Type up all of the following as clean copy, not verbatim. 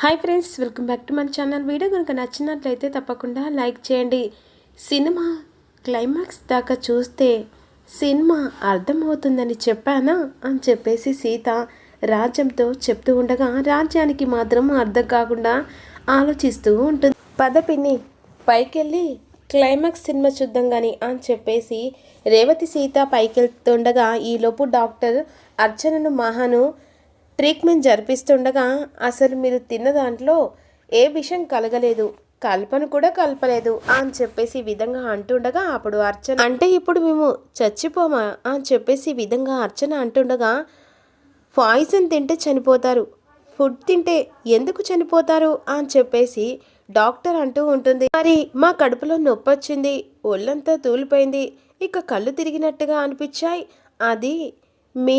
Hi friends, welcome back to మన channel. Video కనుక నచ్చినట్లయితే తప్పకుండా లైక్ చేయండి. సినిమా క్లైమాక్స్ దాకా చూస్తే సినిమా అర్థమవుతుందని చెప్పానా అని చెప్పేసి సీత రాజ్యంతో చెప్తూ ఉండగా రాజ్యానికి మాత్రం అర్థం కాకుండా ఆలోచిస్తూ ఉంటుంది. పద పిన్ని పైకెళ్ళి క్లైమాక్స్ సినిమా చూద్దాం కానీ అని చెప్పేసి రేవతి సీత పైకెళ్తుండగా ఈలోపు డాక్టర్ అర్చనను మహాను ట్రీట్మెంట్ జరిపిస్తుండగా అసలు మీరు తిన్న దాంట్లో ఏ విషయం కలగలేదు, కల్పన కూడా కలపలేదు అని చెప్పేసి విధంగా అంటుండగా అప్పుడు అర్చన అంటే ఇప్పుడు మేము చచ్చిపోమా అని చెప్పేసి విధంగా అర్చన అంటుండగా పాయిజన్ తింటే చనిపోతారు, ఫుడ్ తింటే ఎందుకు చనిపోతారు అని చెప్పేసి డాక్టర్ అంటూ ఉంటుంది. మరి మా కడుపులో నొప్పి వచ్చింది, ఒళ్ళంతా తూలిపోయింది, ఇక కళ్ళు తిరిగినట్టుగా అనిపించాయి, అది మీ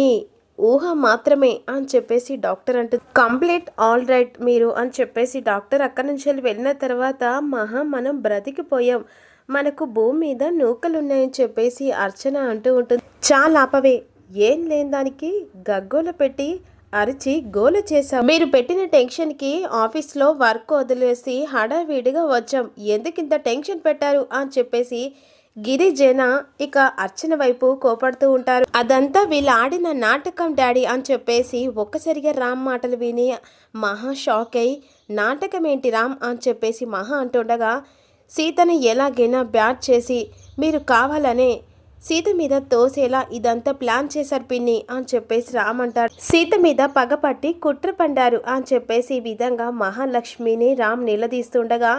ఊహ మాత్రమే అని చెప్పేసి డాక్టర్ అంటుంది. కంప్లీట్ ఆల్ రైట్ మీరు అని చెప్పేసి డాక్టర్ అక్కడి నుంచి వెళ్ళిన తర్వాత మనం బ్రతికిపోయాం, మనకు భూమి మీద నూకలున్నాయని చెప్పేసి అర్చన అంటూ ఉంటుంది. చాలా ఆపవే, ఏం లేని దానికి గగ్గోల పెట్టి అరిచి గోల చేశాం, మీరు పెట్టిన టెన్షన్కి ఆఫీస్లో వర్క్ వదిలేసి హడావిడిగా వచ్చాం, ఎందుకింత టెన్షన్ పెట్టారు అని చెప్పేసి గిరిజన ఇక అర్చన వైపు కోపడుతూ ఉంటారు. అదంతా వీళ్ళు ఆడిన నాటకం డాడీ అని చెప్పేసి ఒక్కసారిగా రామ్ మాటలు విని మహా షాక్ అయి నాటకం ఏంటి రామ్ అని చెప్పేసి మహా అంటుండగా సీతను ఎలాగైనా బ్యాట్ చేసి మీరు కావాలనే సీత మీద తోసేలా ఇదంతా ప్లాన్ చేశారు పిన్ని అని చెప్పేసి రామ్ అంటాడు. సీత మీద పగపట్టి కుట్ర పండారు అని చెప్పేసి ఈ విధంగా మహాలక్ష్మిని రామ్ నిలదీస్తుండగా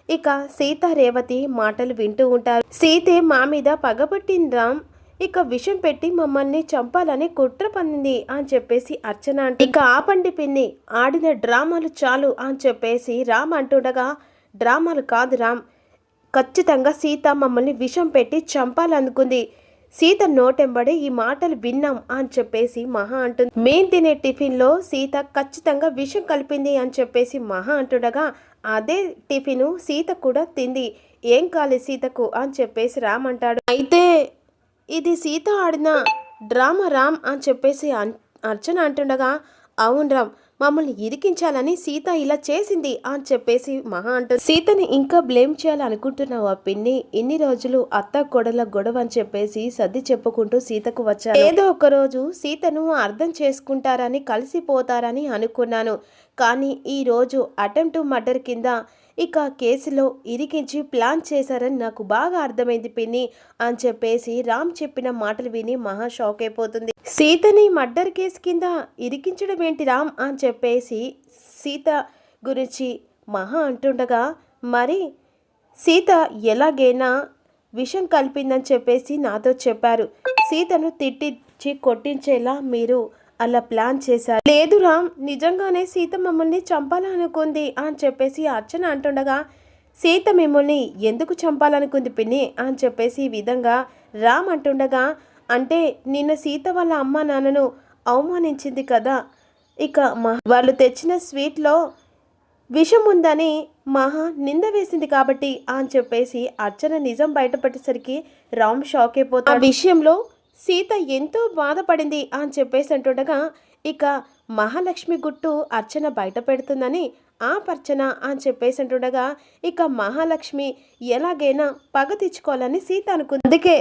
ఇక సీత రేవతి మాటలు వింటూ ఉంటారు. సీతే మా మీద పగబట్టింది రామ్, ఇక విషం పెట్టి మమ్మల్ని చంపాలని కుట్ర పన్నింది అని చెప్పేసి అర్చన అంటే ఇక ఆపండి పిన్ని, ఆడిన డ్రామాలు చాలు అని చెప్పేసి రామ్ అంటుండగా డ్రామాలు కాదు రామ్, ఖచ్చితంగా సీత మమ్మల్ని విషం పెట్టి చంపాలనుకుంది, సీత నోటెంబడి ఈ మాటలు విన్నాం అని చెప్పేసి మహా అంటుంది. మేం తినే టిఫిన్లో సీత ఖచ్చితంగా విషం కలిపింది అని చెప్పేసి మహా అంటుండగా అదే టిఫిను సీత కూడా తింది, ఏం కాలేదు సీతకు అని చెప్పేసి రామ్ అంటాడు. అయితే ఇది సీత ఆడిన డ్రామా రామ్ అని చెప్పేసి అర్చన అంటుండగా అవును రామ్, మమ్మల్ని ఇరికించాలని సీత ఇలా చేసింది అని చెప్పేసి మహా అంటుంది. సీతని ఇంకా బ్లేమ్ చేయాలనుకుంటున్నావా పిన్ని, ఇన్ని రోజులు అత్త కొడల గొడవ అని చెప్పేసి సర్ది చెప్పుకుంటూ సీతకు వచ్చాను, ఏదో ఒక రోజు సీతను అర్థం చేసుకుంటారని కలిసిపోతారని అనుకున్నాను, కానీ ఈరోజు అటెంప్ట్ మర్డర్ కింద ఇక కేసులో ఇరికించి ప్లాన్ చేశారని నాకు బాగా అర్థమైంది పిన్ని అని చెప్పేసి రామ్ చెప్పిన మాటలు విని మహా షాక్ అయిపోతుంది. సీతని మర్డర్ కేసు కింద ఇరికించడం ఏంటి రామ్ అని చెప్పేసి సీత గురించి మహా అంటుండగా మరి సీత ఎలాగైనా విషం కలిపిందని చెప్పేసి నాతో చెప్పారు, సీతను తిట్టించి కొట్టించేలా మీరు అలా ప్లాన్ చేశారు. లేదు రామ్, నిజంగానే సీత మమ్మల్ని చంపాలనుకుంది అని చెప్పేసి అర్చన అంటుండగా సీత మిమ్మల్ని ఎందుకు చంపాలనుకుంది పిన్ని అని చెప్పేసి ఈ విధంగా రామ్ అంటుండగా అంటే నిన్న సీత వాళ్ళ అమ్మ నాన్నను అవమానించింది కదా, ఇక వాళ్ళు తెచ్చిన స్వీట్లో విషం ఉందని మహా నింద వేసింది కాబట్టి అని చెప్పేసి అర్చన నిజం బయటపడేసరికి రామ్ షాక్ అయిపోతాడు. ఆ విషయంలో సీత ఎంతో బాధపడింది అని చెప్పేసి అంటుండగా ఇక మహాలక్ష్మి గుట్టు అర్చన బయట పెడుతుందని ఆపర్చన అని చెప్పేసి అంటుండగా ఇక మహాలక్ష్మి ఎలాగైనా పగ తెచ్చుకోవాలని సీత అనుకుంది. అందుకే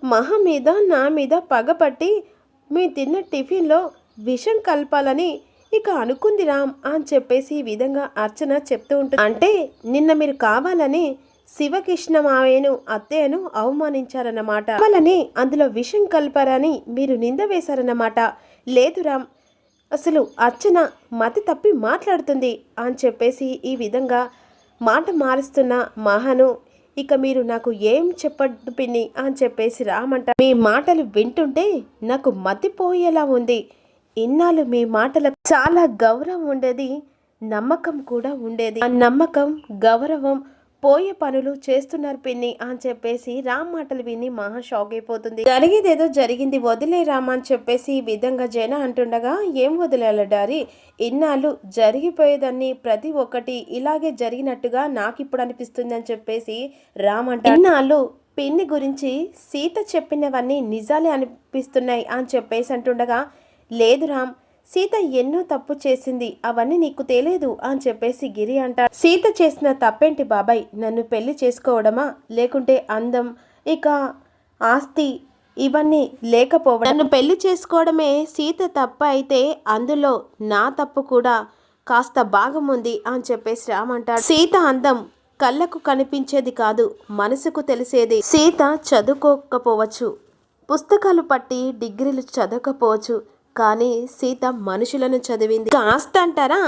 మహా మీద నా మీద పగపట్టి మీ తిన్న టిఫిన్లో విషం కలపాలని ఇక అనుకుంది రామ్ అని చెప్పేసి ఈ విధంగా అర్చన చెప్తూ ఉంటుంది. అంటే నిన్న మీరు కావాలని శివకృష్ణ మావయ్యను అత్తయ్యను అవమానించారన్నమాట, వాళ్ళని అందులో విషం కలిపారని మీరు నింద వేశారన్నమాట. లేదు రామ్, అసలు అర్చన మతి తప్పి మాట్లాడుతుంది అని చెప్పేసి ఈ విధంగా మాట మారుస్తున్న మహాను ఇక మీరు నాకు ఏం చెప్పద్దు పిన్ని అని చెప్పేసి రామంట. మీ మాటలు వింటుంటే నాకు మతిపోయేలా ఉంది, ఇన్నాళ్ళు మీ మాటలకు చాలా గౌరవం ఉండేది, నమ్మకం కూడా ఉండేది, ఆ నమ్మకం గౌరవం పోయే పనులు చేస్తున్నారు పిన్ని అని చెప్పేసి రామ్ మాటలు విని మహా షాక్ అయిపోతుంది. జరిగేదేదో జరిగింది, వదిలే రామ్ అని చెప్పేసి ఈ విధంగా జన అంటుండగా ఏం వదిలేయాలి డారీ, ఇన్నాళ్ళు జరిగిపోయేదాన్ని ప్రతి ఒక్కటి ఇలాగే జరిగినట్టుగా నాకు ఇప్పుడు అనిపిస్తుంది అని చెప్పేసి రామ్ అంట. ఇన్నాళ్ళు పిన్ని గురించి సీత చెప్పినవన్నీ నిజాలే అనిపిస్తున్నాయి అని చెప్పేసి అంటుండగా లేదు రామ్, సీత ఎన్నో తప్పు చేసింది, అవన్నీ నీకు తెలియదు అని చెప్పేసి గిరి అంటాడు. సీత చేసిన తప్పేంటి బాబాయ్? నన్ను పెళ్లి చేసుకోవడమా, లేకుంటే అందం, ఇక ఆస్తి ఇవన్నీ లేకపోవడం? నన్ను పెళ్లి చేసుకోవడమే సీత తప్పు అయితే అందులో నా తప్పు కూడా కాస్త భాగం ఉంది అని చెప్పేసి రామ్ అంటాడు. సీత అందం కళ్ళకు కనిపించేది కాదు, మనసుకు తెలిసేది. సీత చదువుకోకపోవచ్చు, పుస్తకాలు పట్టి డిగ్రీలు చదవకపోవచ్చు, కానీ సీత మనుషులను చదివింది. కాస్త అంటారా,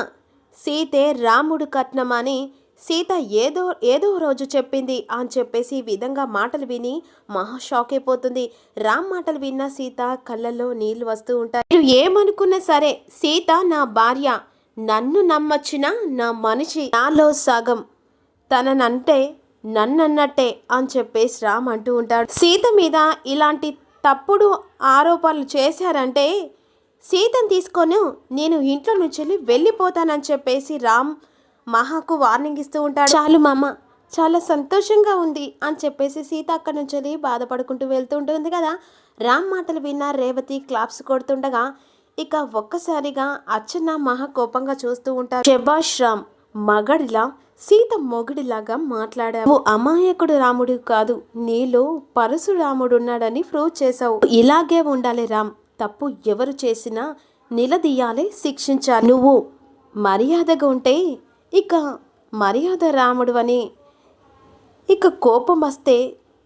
సీతే రాముడు కట్నం అని సీత ఏదో రోజు చెప్పింది అని చెప్పేసి ఈ విధంగా మాటలు విని మహా షాక్ అయిపోతుంది. రామ్ మాటలు విన్న సీత కళ్ళల్లో నీళ్లు వస్తూ ఉంటాయి. మీరు ఏమనుకున్నా సరే సీత నా భార్య, నన్ను నమ్మొచ్చిన నా మనిషి, నాలో సగం, తననంటే నన్నన్నట్టే అని చెప్పేసి రామ్ అంటూ ఉంటాడు. సీత మీద ఇలాంటి తప్పుడు ఆరోపణలు చేశారంటే సీతను తీసుకొని నేను ఇంట్లో నుంచి వెళ్ళిపోతానని చెప్పేసి రామ్ మహాకు వార్నింగ్ ఇస్తూ ఉంటాడు. చాలు మామ, చాలా సంతోషంగా ఉంది అని చెప్పేసి సీత అక్కడి నుంచి బాధపడుకుంటూ వెళ్తూ ఉంటుంది కదా. రామ్ మాటలు విన్న రేవతి క్లాప్స్ కొడుతుండగా ఇక ఒక్కసారిగా అర్చన మహా కోపంగా చూస్తూ ఉంటారు. శభాష్ రామ్, మగడిలా సీత మొగుడిలాగా మాట్లాడావు. అమాయకుడు రాముడు కాదు, నీలో పరశురాముడున్నాడని ప్రూవ్ చేశావు. ఇలాగే ఉండాలి రామ్, తప్పు ఎవరు చేసినా నిలదీయాలి, శిక్షించాలి. నువ్వు మర్యాదగా ఉంటే ఇక మర్యాద రాముడు అని, ఇక కోపం వస్తే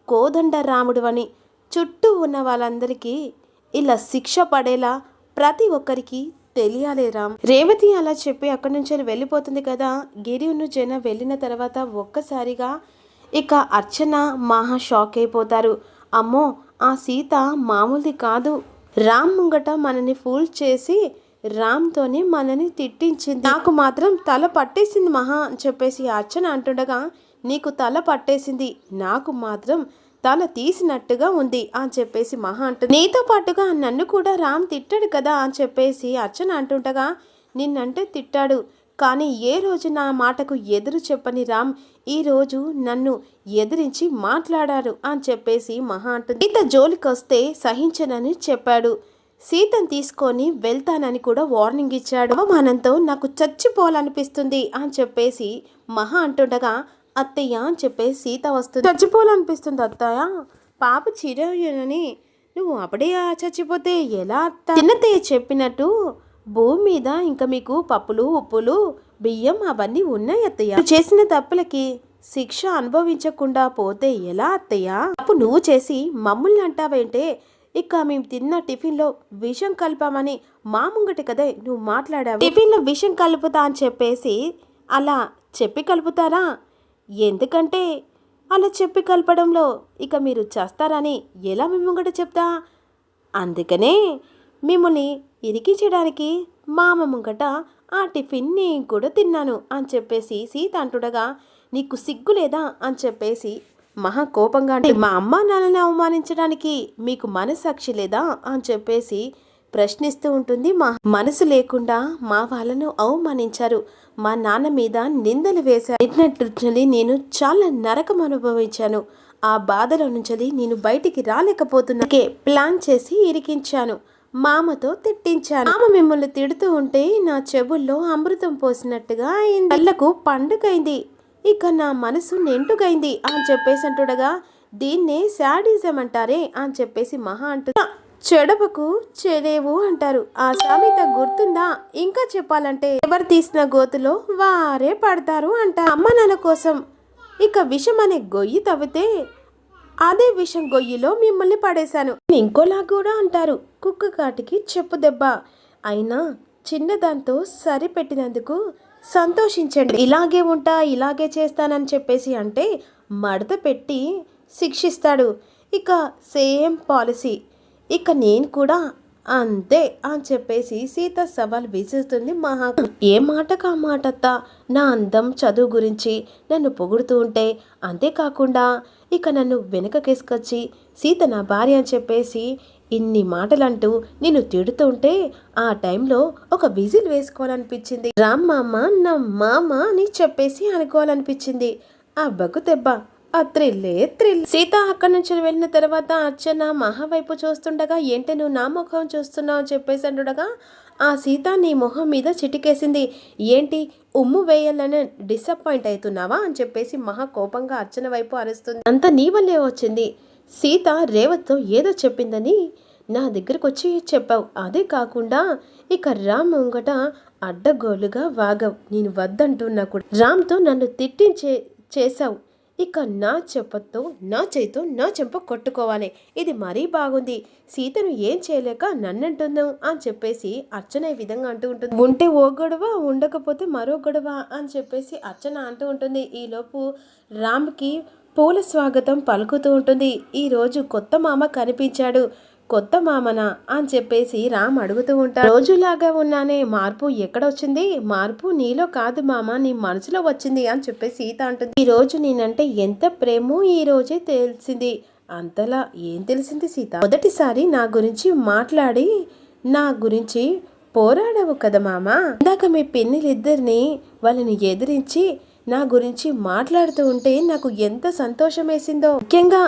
కోదండ రాముడు అని చుట్టూ ఉన్న వాళ్ళందరికీ ఇలా శిక్ష పడేలా ప్రతి ఒక్కరికి తెలియాలి రామ్. రేవతి అలా చెప్పి అక్కడి నుంచి వెళ్ళిపోతుంది కదా. గిరిను జన వెళ్ళిన తర్వాత ఒక్కసారిగా ఇక అర్చన మహా షాక్ అయిపోతారు. అమ్మో, ఆ సీత మామూలుది కాదు, రామ్ ముంగట మనని ఫూల్ చేసి రామ్తోని మనని తిట్టించింది. నాకు మాత్రం తల పట్టేసింది మహా అని చెప్పేసి అర్చన అంటుండగా, నీకు తల పట్టేసింది, నాకు మాత్రం తల తీసినట్టుగా ఉంది అని చెప్పేసి మహా అంటుంది. నీతో పాటుగా నన్ను కూడా రామ్ తిట్టాడు కదా అని చెప్పేసి అర్చన అంటుండగా, నిన్నంటే తిట్టాడు, కానీ ఏ రోజు నా మాటకు ఎదురు చెప్పని రామ్ ఈరోజు నన్ను ఎదిరించి మాట్లాడారు అని చెప్పేసి మహా అంటుంది. సీత జోలికొస్తే సహించనని చెప్పాడు, సీతను తీసుకొని వెళ్తానని కూడా వార్నింగ్ ఇచ్చాడు. అవమానంతో నాకు చచ్చిపోవాలనిపిస్తుంది అని చెప్పేసి మహా అంటుండగా, అత్తయ్య అని చెప్పేసి సీత వస్తుంది. చచ్చిపోవాలనిపిస్తుంది అత్తయ్య, పాప చిరని నువ్వు అప్పుడే చచ్చిపోతే ఎలా అత్త? చిన్నత్తయ్య చెప్పినట్టు భూమి మీద ఇంకా మీకు పప్పులు, ఉప్పులు, బియ్యం అవన్నీ ఉన్నాయి అత్తయ్య. చేసిన తప్పులకి శిక్ష అనుభవించకుండా పోతే ఎలా అత్తయ్య? తప్పు నువ్వు చేసి మమ్మల్ని అంటావేంటే? ఇక మేము తిన్న టిఫిన్లో విషం కలిపామని మా ముంగటి కదే నువ్వు మాట్లాడావు. టిఫిన్లో విషం కలుపుతా అని చెప్పేసి అలా చెప్పి కలుపుతారా? ఎందుకంటే అలా చెప్పి కలపడంలో ఇక మీరు చేస్తారని ఎలా మీ ముంగట చెప్తా? అందుకనే మిమ్మల్ని ఇరికించడానికి మామ ముంగట ఆ టిఫిన్ నేను కూడా తిన్నాను అని చెప్పేసి సీత అంటుండగా, నీకు సిగ్గు లేదా అని చెప్పేసి మహా కోపంగా అంటే, మా అమ్మ నాన్నని అవమానించడానికి మీకు మనసాక్షి లేదా అని చెప్పేసి ప్రశ్నిస్తూ ఉంటుంది. మా మనసు లేకుండా మా వాళ్ళను అవమానించారు, మా నాన్న మీద నిందలు వేశారు, నేను చాలా నరకం అనుభవించాను, ఆ బాధలో నుంచి నేను బయటికి రాలేకపోతున్నాకే ప్లాన్ చేసి ఇరికించాను, మామతో తిట్టించాను. మామ మిమ్మల్ని తిడుతూ ఉంటే నా చెవుల్లో అమృతం పోసినట్టుగా అయింది, కళ్ళకు పండుగైంది, ఇక నా మనసు నిండుగైంది అని చెప్పేసి అంటుండగా, దీన్నే శాడిజం అంటారే అని చెప్పేసి మహా అంటుంది. చెడపకు చెడేవు అంటారు, ఆ సామెత గుర్తుందా? ఇంకా చెప్పాలంటే ఎవరు తీసిన గోతులో వారే పడతారు అంట. అమ్మ నాన్న కోసం ఇక విషం అనే గొయ్యి తవ్వితే అదే విషం గొయ్యిలో మిమ్మల్ని పడేశాను. ఇంకోలా కూడా అంటారు, కుక్క కాటికి చెప్పు దెబ్బ. అయినా చిన్నదాంతో సరిపెట్టినందుకు సంతోషించండి. ఇలాగే ఉంటా, ఇలాగే చేస్తానని చెప్పేసి అంటే మడత పెట్టి శిక్షిస్తాడు. ఇక సేమ్ పాలసీ, ఇక నేను కూడా అంతే అని చెప్పేసి సీత సవాల్ విసిస్తుంది మహాకు. ఏ మాటకు ఆ మాటత్తా, నా అందం చదువు గురించి నన్ను పొగుడుతూ ఉంటే, అంతేకాకుండా ఇక నన్ను వెనకకేసుకొచ్చి సీత నా భార్య అని చెప్పేసి ఇన్ని మాటలంటూ నేను తిడుతుంటే ఆ టైంలో ఒక విజిల్ వేసుకోవాలనిపించింది. రామ్ మామ నా మామ అని చెప్పేసి అనుకోవాలనిపించింది. ఆ బగ్గు దెబ్బ, ఆ థ్రిల్లే థ్రిల్. సీత అక్కడి నుంచి వెళ్ళిన తర్వాత అర్చన మహా వైపు చూస్తుండగా, ఏంటి నువ్వు నా ముఖం చూస్తున్నావు అని చెప్పేసి అంటుండగా, ఆ సీత నీ మొహం మీద చిటికేసింది. ఏంటి ఉమ్ము వేయాలని డిసప్పాయింట్ అవుతున్నావా అని చెప్పేసి మహా కోపంగా అర్చన వైపు అరుస్తుంది. అంత నీ వల్లే వచ్చింది. సీత రేవత్తో ఏదో చెప్పిందని నా దగ్గరకు వచ్చి చెప్పావు. అదే కాకుండా ఇక రామ్ ముంగట అడ్డగోలుగా వాగావు. నేను వద్దంటున్నా కూడా రామ్తో నన్ను చేశావు. ఇక నా చెప్పతో నా చేతితో నా చెంప కొట్టుకోవాలి. ఇది మరీ బాగుంది. సీతను ఏం చేయలేక నన్నంటున్నావు అని చెప్పేసి అర్చన ఈ విధంగా అంటూ ఉంటుంది. ఉంటే ఓ గొడవ, ఉండకపోతే మరో గొడవ అని చెప్పేసి అర్చన అంటూ ఉంటుంది. ఈలోపు రామ్కి పూల స్వాగతం పలుకుతూ ఉంటుంది. ఈరోజు కొత్త మామ కనిపించాడు. కొత్త మామనా అని చెప్పేసి రామ్ అడుగుతూ ఉంటాడు. రోజులాగా ఉన్నానే, మార్పు ఎక్కడొచ్చింది? మార్పు నీలో కాదు మామ, నీ మనసులో వచ్చింది అని చెప్పేసి సీత అంటుంది. ఈ రోజు నేనంటే ఎంత ప్రేమో ఈ రోజే తెలిసింది. అంతలా ఏం తెలిసింది సీత? మొదటిసారి నా గురించి మాట్లాడి నా గురించి పోరాడవు కదా మామ. ఇందాక మీ పిన్నిలిద్దరిని వాళ్ళని ఎదిరించి నా గురించి మాట్లాడుతూ ఉంటే నాకు ఎంత సంతోషం వేసిందో. ముఖ్యంగా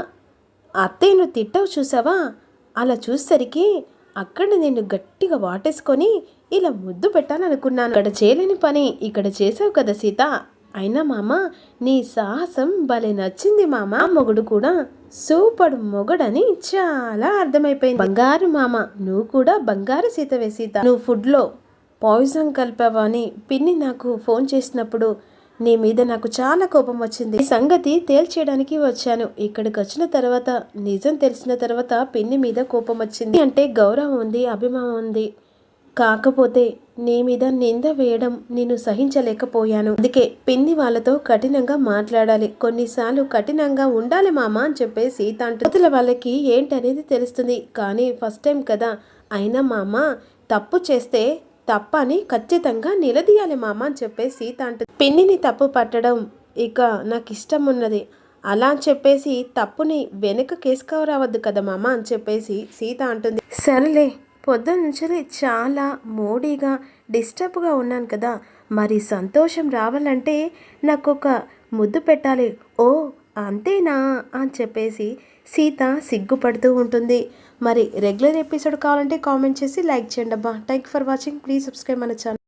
అత్తయ్యను తిట్టవు చూసావా? అలా చూసేసరికి అక్కడ నిన్ను గట్టిగా వాటేసుకొని ఇలా ముద్దు పెట్టాలనుకున్నాను. ఇక్కడ చేయలేని పని ఇక్కడ చేసావు కదా సీత. అయినా మామ నీ సాహసం భలే నచ్చింది మామ. మొగుడు కూడా సూపర్ మొగుడని చాలా అర్థమైపోయింది. బంగారు మామ, నువ్వు కూడా బంగారు సీతవే సీత. నువ్వు ఫుడ్లో పాయిజన్ కలిపావా అని పిన్ని నాకు ఫోన్ చేసినప్పుడు నీ మీద నాకు చాలా కోపం వచ్చింది. ఈ సంగతి తేల్చేయడానికి వచ్చాను. ఇక్కడికి వచ్చిన తర్వాత నిజం తెలిసిన తర్వాత పిన్ని మీద కోపం వచ్చింది. అంటే గౌరవం ఉంది, అభిమానం ఉంది. కాకపోతే నీ మీద నింద వేయడం నేను సహించలేకపోయాను. అందుకే పిన్ని వాళ్ళతో కఠినంగా మాట్లాడాలి, కొన్నిసార్లు కఠినంగా ఉండాలి మామ అని చెప్పేసి సీత అంటుంది. వాళ్ళకి ఏంటనేది తెలుస్తుంది, కానీ ఫస్ట్ టైం కదా. అయినా మామ తప్పు చేస్తే తప్పని ఖచ్చితంగా నిలదీయాలి మామ అని చెప్పేసి సీత అంటుంది. పిన్నిని తప్పు పట్టడం ఇక నాకు ఇష్టం ఉన్నది. అలా అని చెప్పేసి తప్పుని వెనుక కేసుకురావద్దు కదా మామ అని చెప్పేసి సీత అంటుంది. సరేలే, పొద్దున్న నుంచి చాలా మూడీగా డిస్టర్బ్గా ఉన్నాను కదా, మరి సంతోషం రావాలంటే నాకు ఒక ముద్దు పెట్టాలి. ఓ అంతేనా అని చెప్పేసి సీత సిగ్గుపడుతూ ఉంటుంది. మరి రెగ్యులర్ ఎపిసోడ్ కావాలంటే కామెంట్ చేసి లైక్ చేయండి అబ్బా. Thank you for watching. Please subscribe మన ఛానల్.